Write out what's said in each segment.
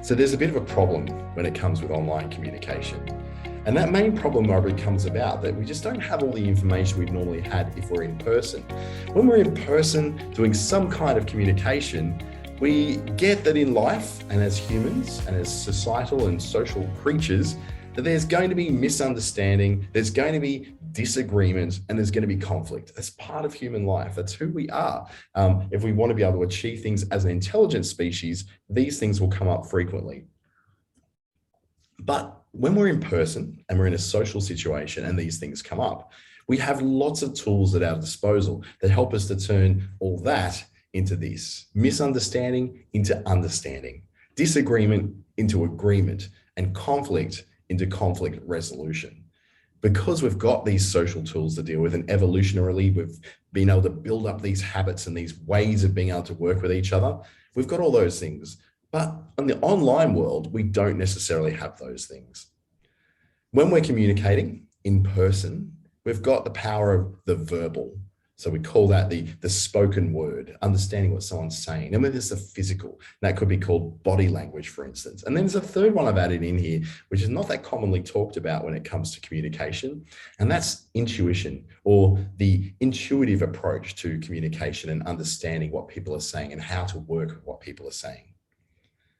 So there's a bit of a problem when it comes with online communication. And that main problem probably comes about that we just don't have all the information we'd normally had if we're in person. When we're in person doing some kind of communication, we get that in life and as humans and as societal and social creatures, that there's going to be misunderstanding, there's going to be disagreement, and there's going to be conflict. That's part of human life. That's who we are. If we want to be able to achieve things as an intelligent species, these things will come up frequently. But when we're in person and we're in a social situation and these things come up, we have lots of tools at our disposal that help us to turn all that into this: misunderstanding into understanding, disagreement into agreement, and conflict into conflict resolution. Because we've got these social tools to deal with, and evolutionarily we've been able to build up these habits and these ways of being able to work with each other, we've got all those things. But in the online world, we don't necessarily have those things. When we're communicating in person, we've got the power of the verbal. So we call that the spoken word, understanding what someone's saying. And then there's the physical. That could be called body language, for instance. And then there's a third one I've added in here, which is not that commonly talked about when it comes to communication. And that's intuition, or the intuitive approach to communication and understanding what people are saying and how to work with what people are saying.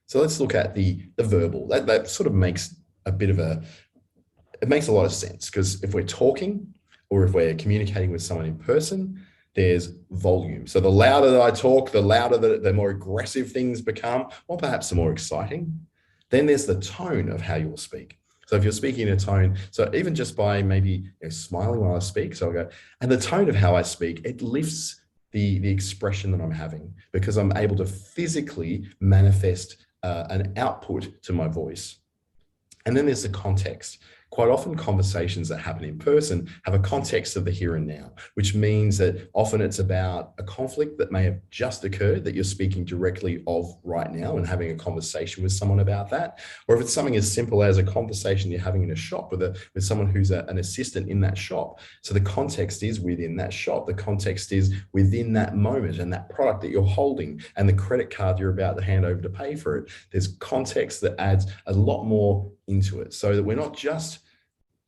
So let's look at the verbal. That sort of makes it makes a lot of sense, because if we're talking, or if we're communicating with someone in person, there's volume. So the louder that I talk, the louder the more aggressive things become, or perhaps the more exciting. Then there's the tone of how you'll speak. So if you're speaking in a tone, so even just by maybe smiling while I speak, so I'll go, and the tone of how I speak, it lifts the expression that I'm having, because I'm able to physically manifest an output to my voice. And then there's the context. Quite often conversations that happen in person have a context of the here and now, which means that often it's about a conflict that may have just occurred that you're speaking directly of right now and having a conversation with someone about that. Or if it's something as simple as a conversation you're having in a shop with someone who's an assistant in that shop. So the context is within that shop. The context is within that moment and that product that you're holding and the credit card you're about to hand over to pay for it. There's context that adds a lot more into it, so that we're not just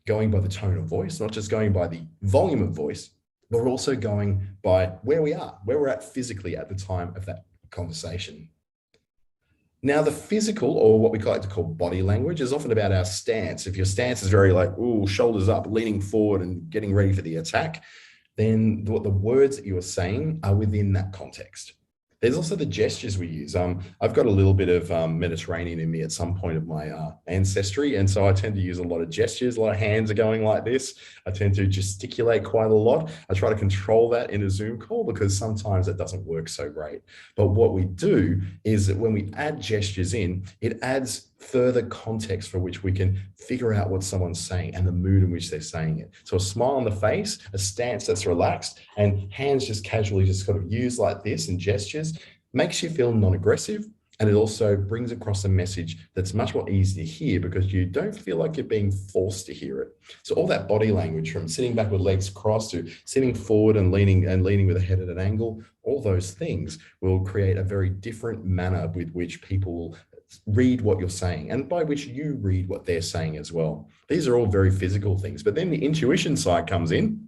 going by the tone of voice, not just going by the volume of voice, but we're also going by where we are, where we're at physically at the time of that conversation. Now, the physical, or what we like to call body language, is often about our stance. If your stance is very like, ooh, shoulders up, leaning forward and getting ready for the attack, then the words that you are saying are within that context. There's also the gestures we use. I've got a little bit of Mediterranean in me at some point of my ancestry. And so I tend to use a lot of gestures. A lot of hands are going like this. I tend to gesticulate quite a lot. I try to control that in a Zoom call, because sometimes it doesn't work so great. But what we do is that when we add gestures in, it adds further context for which we can figure out what someone's saying and the mood in which they're saying it. So a smile on the face, a stance that's relaxed, and hands just casually just sort of used like this, and gestures makes you feel non-aggressive. And it also brings across a message that's much more easy to hear, because you don't feel like you're being forced to hear it. So all that body language, from sitting back with legs crossed to sitting forward and leaning with a head at an angle, all those things will create a very different manner with which people will read what you're saying, and by which you read what they're saying as well. These are all very physical things, but then the intuition side comes in.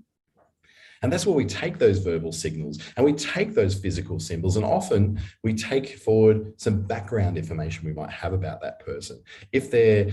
And that's where we take those verbal signals and we take those physical symbols, and often we take forward some background information we might have about that person. If they're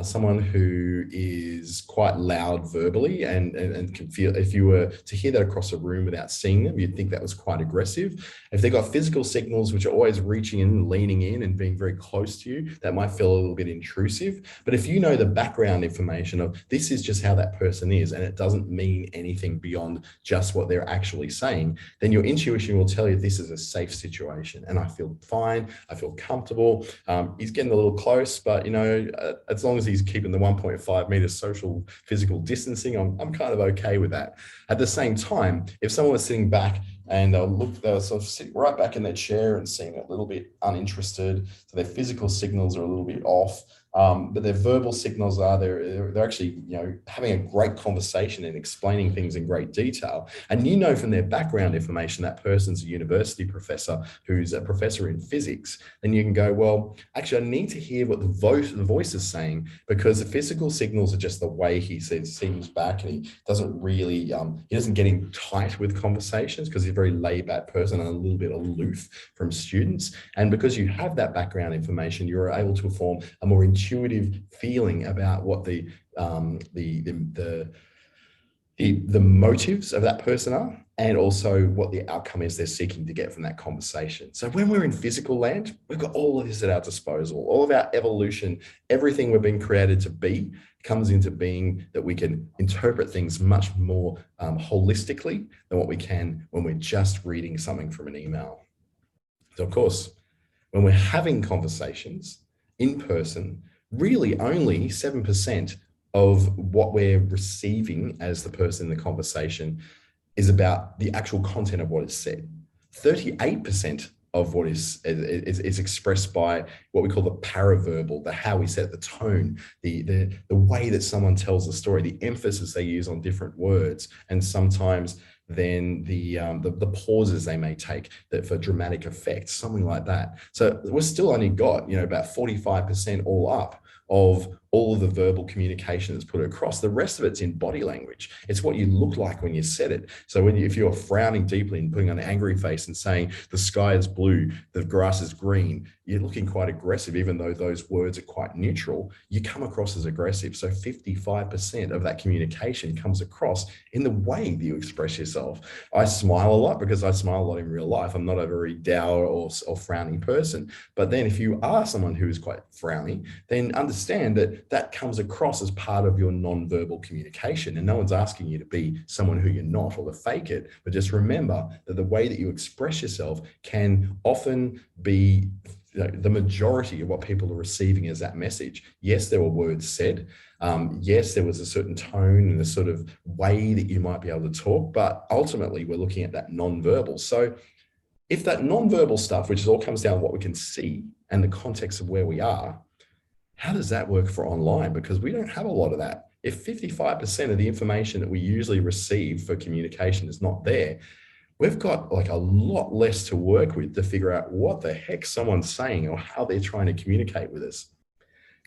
someone who is quite loud verbally and can feel, if you were to hear that across a room without seeing them, you'd think that was quite aggressive. If they've got physical signals which are always reaching in and leaning in and being very close to you, that might feel a little bit intrusive. But if you know the background information of this is just how that person is, and it doesn't mean anything beyond just what they're actually saying, then your intuition will tell you this is a safe situation and I feel fine, I feel comfortable. He's getting a little close, but as long as he's keeping the 1.5 meters social physical distancing, I'm kind of okay with that. At the same time, if someone was sitting back and they'll sort of sit right back in their chair and seem a little bit uninterested. So their physical signals are a little bit off. But their verbal signals are they're actually, having a great conversation and explaining things in great detail. And from their background information, that person's a university professor who's a professor in physics. Then you can go, well, actually, I need to hear what the voice is saying, because the physical signals are just the way he seems back, and he doesn't really, he doesn't get in tight with conversations because he's a very laid back person and a little bit aloof from students. And because you have that background information, you're able to form a more intuitive feeling about what the motives of that person are, and also what the outcome is they're seeking to get from that conversation. So when we're in physical land, we've got all of this at our disposal, all of our evolution, everything we've been created to be comes into being, that we can interpret things much more holistically than what we can when we're just reading something from an email. So of course, when we're having conversations in person, really only 7% of what we're receiving as the person in the conversation is about the actual content of what is said. 38% of what is expressed by what we call the paraverbal, the how we set the tone, the way that someone tells the story, the emphasis they use on different words, and sometimes then the pauses they may take that for dramatic effect, something like that. So we're still only got about 45% all up of all of the verbal communication that's put across. The rest of it's in body language. It's what you look like when you said it. So if you're frowning deeply and putting on an angry face and saying the sky is blue, the grass is green, you're looking quite aggressive, even though those words are quite neutral, you come across as aggressive. So 55% of that communication comes across in the way that you express yourself. I smile a lot because I smile a lot in real life. I'm not a very dour or frowny person. But then if you are someone who is quite frowny, then understand that comes across as part of your non-verbal communication. And no one's asking you to be someone who you're not or to fake it. But just remember that the way that you express yourself can often be the majority of what people are receiving as that message. Yes, there were words said. Yes, there was a certain tone and a sort of way that you might be able to talk. But ultimately, we're looking at that non-verbal. So if that non-verbal stuff, which all comes down to what we can see and the context of where we are, how does that work for online? Because we don't have a lot of that. If 55% of the information that we usually receive for communication is not there, we've got like a lot less to work with to figure out what the heck someone's saying or how they're trying to communicate with us.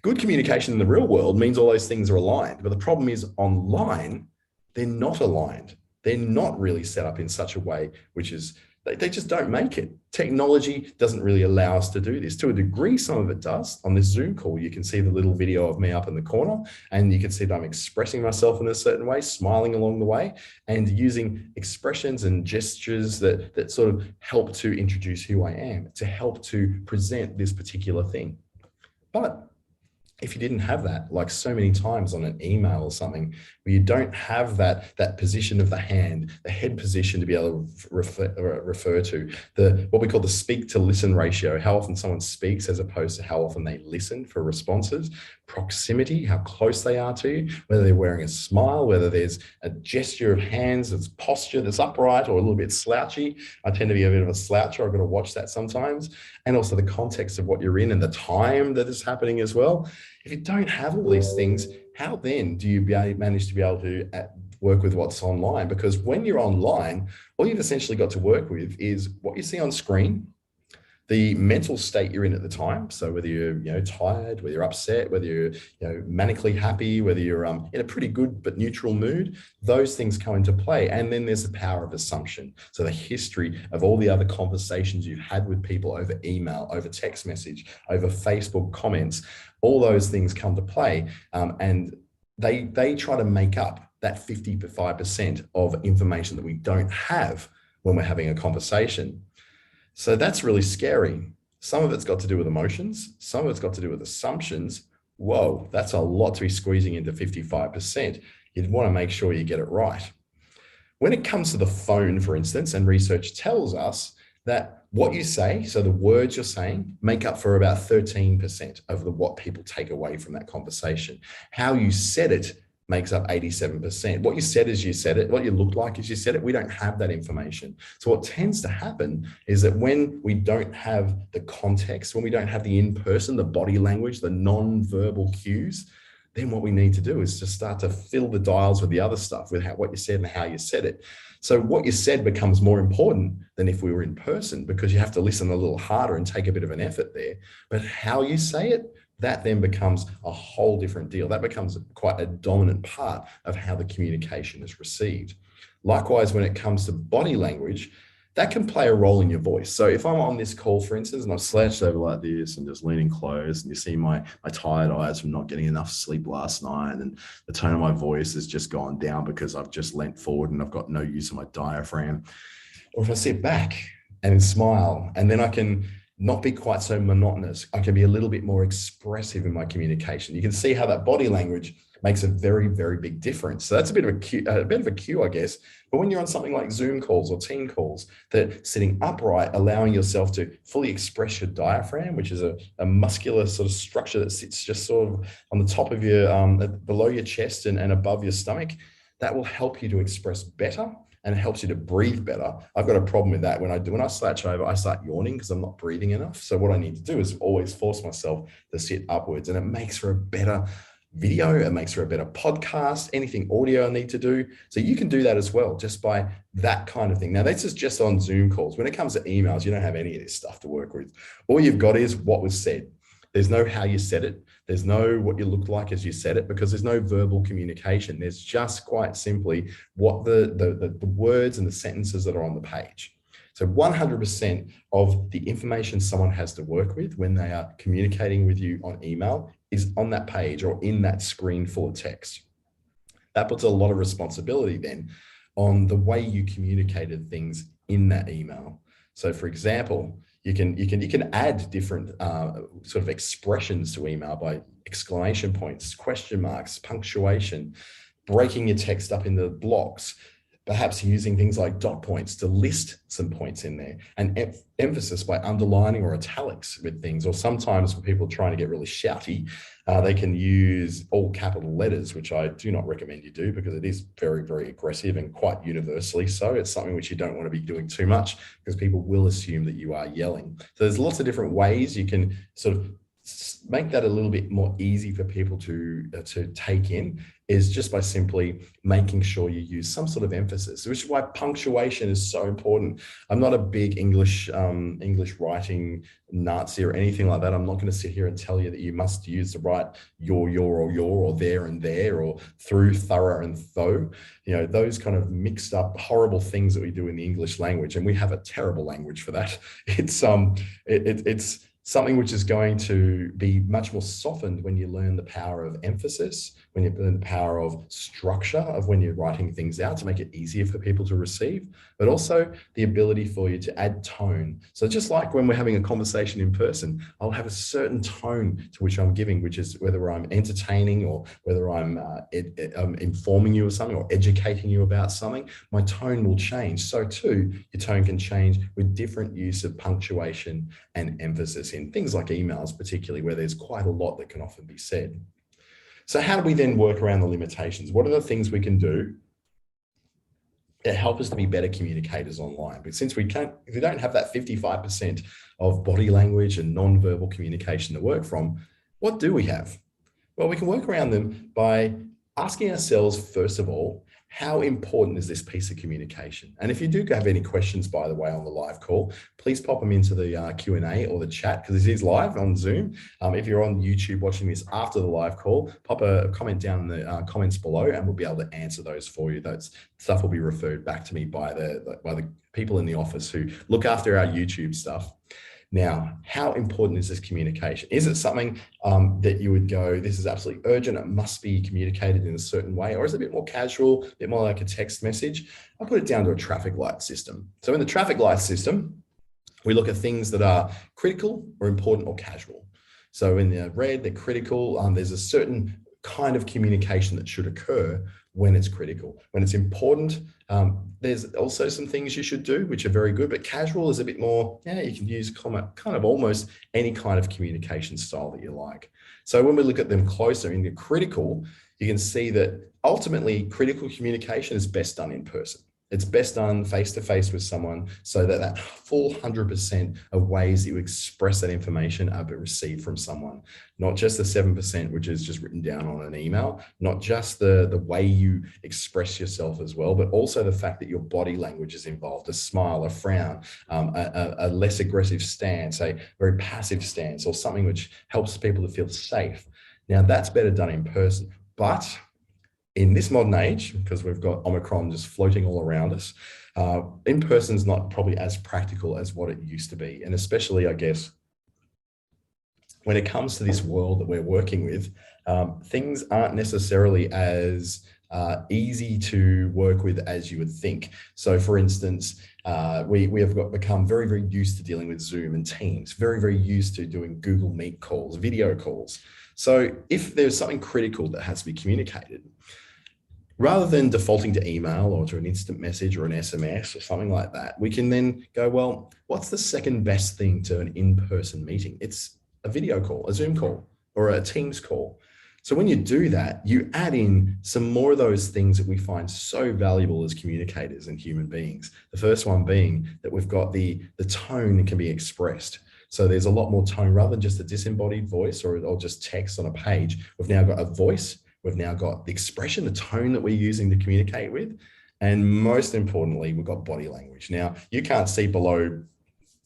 Good communication in the real world means all those things are aligned. But the problem is online, they're not aligned. They're not really set up in such a way, which is they just don't make it. Technology doesn't really allow us to do this. To a degree, some of it does. On this Zoom call, you can see the little video of me up in the corner, and you can see that I'm expressing myself in a certain way, smiling along the way, and using expressions and gestures that sort of help to introduce who I am, to help to present this particular thing. But if you didn't have that, like so many times on an email or something, where you don't have that position of the hand, the head position to be able to refer to, what we call the speak to listen ratio, how often someone speaks as opposed to how often they listen for responses, proximity, how close they are to you, whether they're wearing a smile, whether there's a gesture of hands that's posture that's upright or a little bit slouchy. I tend to be a bit of a sloucher. I've got to watch that sometimes. And also the context of what you're in and the time that is happening as well. If you don't have all these things, how then do you manage to be able to work with what's online? Because when you're online, all you've essentially got to work with is what you see on screen, the mental state you're in at the time. So whether you're tired, whether you're upset, whether you're manically happy, whether you're in a pretty good but neutral mood, those things come into play. And then there's the power of assumption. So the history of all the other conversations you've had with people over email, over text message, over Facebook comments, all those things come to play. And they try to make up that 55% of information that we don't have when we're having a conversation. So that's really scary. Some of it's got to do with emotions. Some of it's got to do with assumptions. Whoa, that's a lot to be squeezing into 55%. You'd want to make sure you get it right. When it comes to the phone, for instance, and research tells us that what you say, so the words you're saying, make up for about 13% of what people take away from that conversation. How you said it makes up 87%. What you said is you said it. What you looked like is you said it. We don't have that information. So what tends to happen is that when we don't have the context, when we don't have the in-person, the body language, the non-verbal cues, then what we need to do is just start to fill the dials with the other stuff, with what you said and how you said it. So what you said becomes more important than if we were in person, because you have to listen a little harder and take a bit of an effort there. But how you say it, that then becomes a whole different deal. That becomes quite a dominant part of how the communication is received. Likewise, when it comes to body language, that can play a role in your voice. So if I'm on this call, for instance, and I've slouched over like this and just leaning close, and you see my tired eyes from not getting enough sleep last night, and the tone of my voice has just gone down because I've just leant forward and I've got no use of my diaphragm. Or if I sit back and smile, and then I can not be quite so monotonous, I can be a little bit more expressive in my communication. You can see how that body language makes a very, very big difference. So that's a bit of a cue, I guess. But when you're on something like Zoom calls or team calls, that sitting upright, allowing yourself to fully express your diaphragm, which is a muscular sort of structure that sits just sort of on the top of your, below your chest and above your stomach, that will help you to express better, and it helps you to breathe better. I've got a problem with that. When I slouch over, I start yawning because I'm not breathing enough. So what I need to do is always force myself to sit upwards, and it makes for a better video, it makes for a better podcast, anything audio I need to do. So you can do that as well, just by that kind of thing. Now, this is just on Zoom calls. When it comes to emails, you don't have any of this stuff to work with. All you've got is what was said. There's no how you said it. There's no what you looked like as you said it, because there's no verbal communication. There's just quite simply what the words and the sentences that are on the page. So 100% of the information someone has to work with when they are communicating with you on email is on that page or in that screen full of text. That puts a lot of responsibility then on the way you communicated things in that email. So for example, you can add different sort of expressions to email by exclamation points, question marks, punctuation, breaking your text up into blocks, perhaps using things like dot points to list some points in there, and emphasis by underlining or italics with things. Or sometimes for people trying to get really shouty, they can use all capital letters, which I do not recommend you do, because it is very, very aggressive and quite universally so. It's something which you don't want to be doing too much, because people will assume that you are yelling. So there's lots of different ways you can sort of make that a little bit more easy for people to take in, is just by simply making sure you use some sort of emphasis, which is why punctuation is so important. I'm not a big English writing Nazi or anything like that. I'm not going to sit here and tell you that you must use the right your, or there and there, or through, thorough, and though. You know, those kind of mixed up horrible things that we do in the English language, and we have a terrible language for that. It's something which is going to be much more softened when you learn the power of emphasis, when you learn the power of structure, of when you're writing things out to make it easier for people to receive, but also the ability for you to add tone. So just like when we're having a conversation in person, I'll have a certain tone to which I'm giving, which is whether I'm entertaining or whether I'm informing you of something or educating you about something, my tone will change. So too, your tone can change with different use of punctuation and emphasis in things like emails, particularly where there's quite a lot that can often be said. So how do we then work around the limitations? What are the things we can do that help us to be better communicators online? But since if we don't have that 55% of body language and non-verbal communication to work from, what do we have? Well, we can work around them by asking ourselves, first of all, how important is this piece of communication? And if you do have any questions, by the way, on the live call, please pop them into the Q&A or the chat, because this is live on Zoom. If you're on YouTube watching this after the live call, pop a comment down in the comments below, and we'll be able to answer those for you. That stuff will be referred back to me by the people in the office who look after our YouTube stuff. Now, how important is this communication? Is it something that you would go, this is absolutely urgent, it must be communicated in a certain way? Or is it a bit more casual, a bit more like a text message? I put it down to a traffic light system. So in the traffic light system, we look at things that are critical or important or casual. So in the red, they're critical. There's a certain kind of communication that should occur when it's critical. When it's important, there's also some things you should do, which are very good, but casual is a bit more, yeah, you can use kind of almost any kind of communication style that you like. So when we look at them closer in the critical, you can see that ultimately critical communication is best done in person. It's best done face-to-face with someone so that that full 100% of ways that you express that information are received from someone. Not just the 7%, which is just written down on an email, not just the way you express yourself as well, but also the fact that your body language is involved, a smile, a frown, a less aggressive stance, a very passive stance, or something which helps people to feel safe. Now, that's better done in person. But in this modern age, because we've got Omicron just floating all around us, in person is not probably as practical as what it used to be. And especially, I guess, when it comes to this world that we're working with, things aren't necessarily as easy to work with as you would think. So for instance, we have become very, very used to dealing with Zoom and Teams, very, very used to doing Google Meet calls, video calls. So if there's something critical that has to be communicated, rather than defaulting to email or to an instant message or an SMS or something like that, we can then go, well, what's the second best thing to an in-person meeting? It's a video call, a Zoom call, or a Teams call. So when you do that, you add in some more of those things that we find so valuable as communicators and human beings. The first one being that we've got the tone that can be expressed. So there's a lot more tone rather than just a disembodied voice or just text on a page. We've now got a voice. We've now got the expression, the tone that we're using to communicate with. And most importantly, we've got body language. Now, you can't see below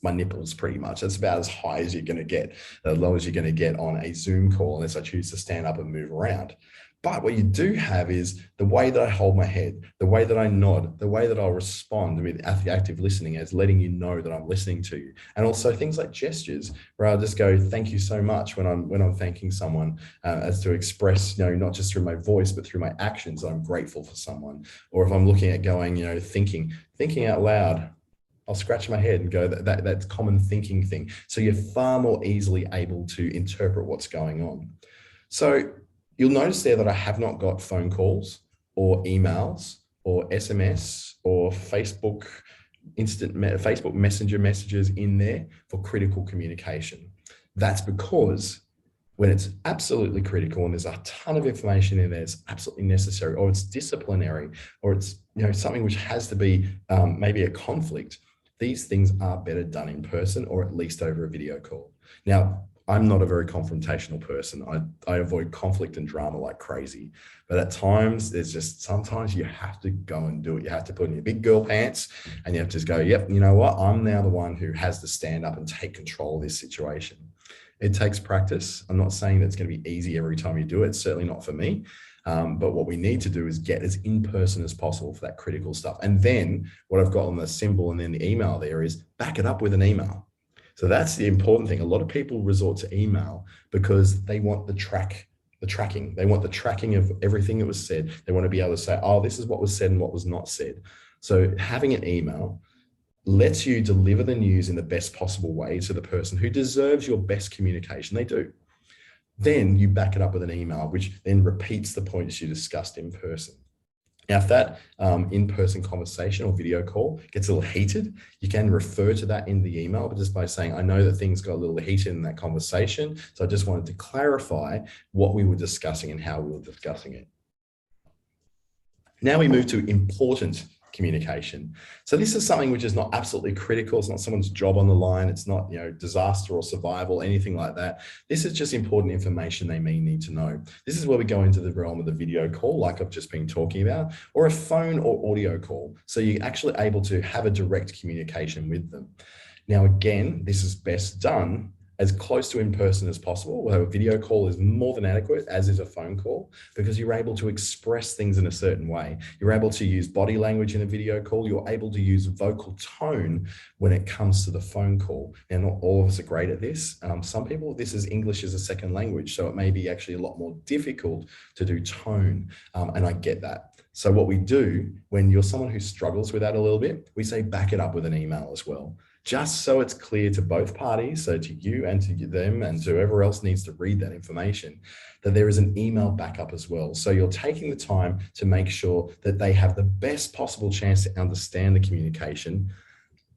my nipples pretty much. That's about as high as you're going to get, as low as you're going to get on a Zoom call, unless I choose to stand up and move around. But what you do have is the way that I hold my head, the way that I nod, the way that I'll respond with active listening as letting you know that I'm listening to you. And also things like gestures, where I'll just go, thank you so much when I'm thanking someone, as to express, not just through my voice, but through my actions, I'm grateful for someone. Or if I'm looking at going, thinking out loud, I'll scratch my head and go, that's common thinking thing. So you're far more easily able to interpret what's going on. So you'll notice there that I have not got phone calls or emails or SMS or Facebook Messenger messages in there for critical communication. That's because when it's absolutely critical and there's a ton of information in there, it's absolutely necessary, or it's disciplinary, or it's something which has to be maybe a conflict. These things are better done in person or at least over a video call. Now, I'm not a very confrontational person. I avoid conflict and drama like crazy. But at times, sometimes you have to go and do it. You have to put in your big girl pants and you have to just go, yep, you know what? I'm now the one who has to stand up and take control of this situation. It takes practice. I'm not saying that it's going to be easy every time you do it. It's certainly not for me. But what we need to do is get as in person as possible for that critical stuff. And then what I've got on the symbol and then the email there is back it up with an email. So that's the important thing. A lot of people resort to email because they want the tracking. They want the tracking of everything that was said. They want to be able to say, oh, this is what was said and what was not said. So having an email lets you deliver the news in the best possible way to the person who deserves your best communication. They do. Then you back it up with an email, which then repeats the points you discussed in person. Now, if that in-person conversation or video call gets a little heated, you can refer to that in the email, but just by saying, I know that things got a little heated in that conversation, so I just wanted to clarify what we were discussing and how we were discussing it. Now we move to important communication. So this is something which is not absolutely critical. It's not someone's job on the line. It's not, disaster or survival, anything like that. This is just important information they may need to know. This is where we go into the realm of the video call, like I've just been talking about, or a phone or audio call. So you're actually able to have a direct communication with them. Now, again, this is best done as close to in person as possible. Well, a video call is more than adequate, as is a phone call, because you're able to express things in a certain way. You're able to use body language in a video call. You're able to use vocal tone when it comes to the phone call. Now, not all of us are great at this. Some people, this is English as a second language, so it may be actually a lot more difficult to do tone, and I get that. So what we do when you're someone who struggles with that a little bit, we say back it up with an email as well. just so it's clear to both parties, so to you and to them and to whoever else needs to read that information, that there is an email backup as well. So you're taking the time to make sure that they have the best possible chance to understand the communication.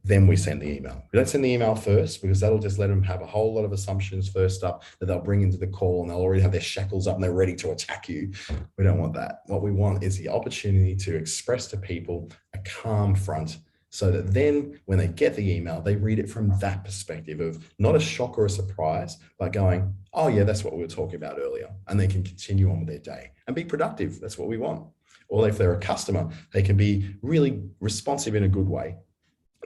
Then we send the email. We don't send the email first, because that'll just let them have a whole lot of assumptions first up that they'll bring into the call, and they'll already have their shackles up and they're ready to attack you. We don't want that. What we want is the opportunity to express to people a calm front, so that then when they get the email, they read it from that perspective of not a shock or a surprise, but going, oh yeah, that's what we were talking about earlier. And they can continue on with their day and be productive. That's what we want. Or if they're a customer, they can be really responsive in a good way.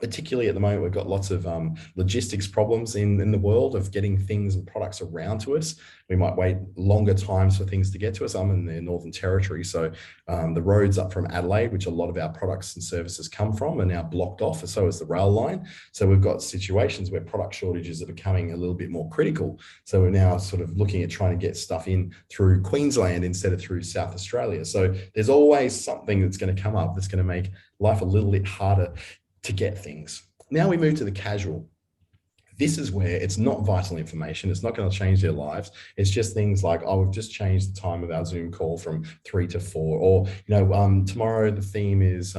Particularly at the moment, we've got lots of logistics problems in the world of getting things and products around to us. We might wait longer times for things to get to us. I'm in the Northern Territory, so the roads up from Adelaide, which a lot of our products and services come from, are now blocked off, and so is the rail line. So we've got situations where product shortages are becoming a little bit more critical. So we're now sort of looking at trying to get stuff in through Queensland instead of through South Australia. So there's always something that's going to come up that's going to make life a little bit harder to get things. Now we move to the casual. This is where it's not vital information. It's not going to change their lives. It's just things like, oh, we've just changed the time of our Zoom call from 3 to 4, or tomorrow the theme is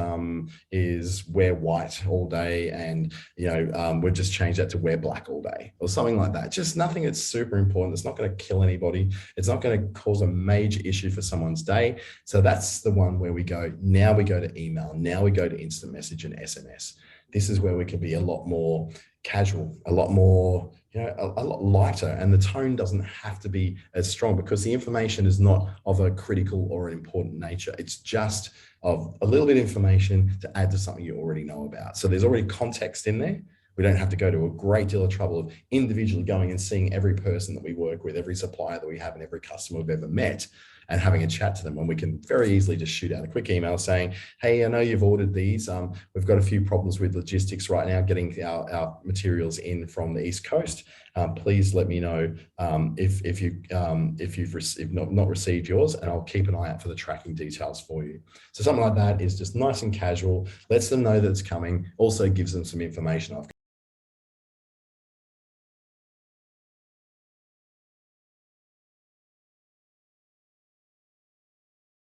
wear white all day, and we've just changed that to wear black all day, or something like that. Just nothing that's super important. It's not going to kill anybody. It's not going to cause a major issue for someone's day. So that's the one where we go. Now we go to email. Now we go to instant message and SMS. This is where we can be a lot more casual, a lot more, a lot lighter, and the tone doesn't have to be as strong, because the information is not of a critical or an important nature. It's just of a little bit of information to add to something you already know about. So there's already context in there. We don't have to go to a great deal of trouble of individually going and seeing every person that we work with, every supplier that we have, and every customer we've ever met, and having a chat to them, when we can very easily just shoot out a quick email saying, hey, I know you've ordered these. We've got a few problems with logistics right now, getting our materials in from the East Coast. Please let me know if you've not received yours, and I'll keep an eye out for the tracking details for you. So something like that is just nice and casual, lets them know that it's coming, also gives them some information.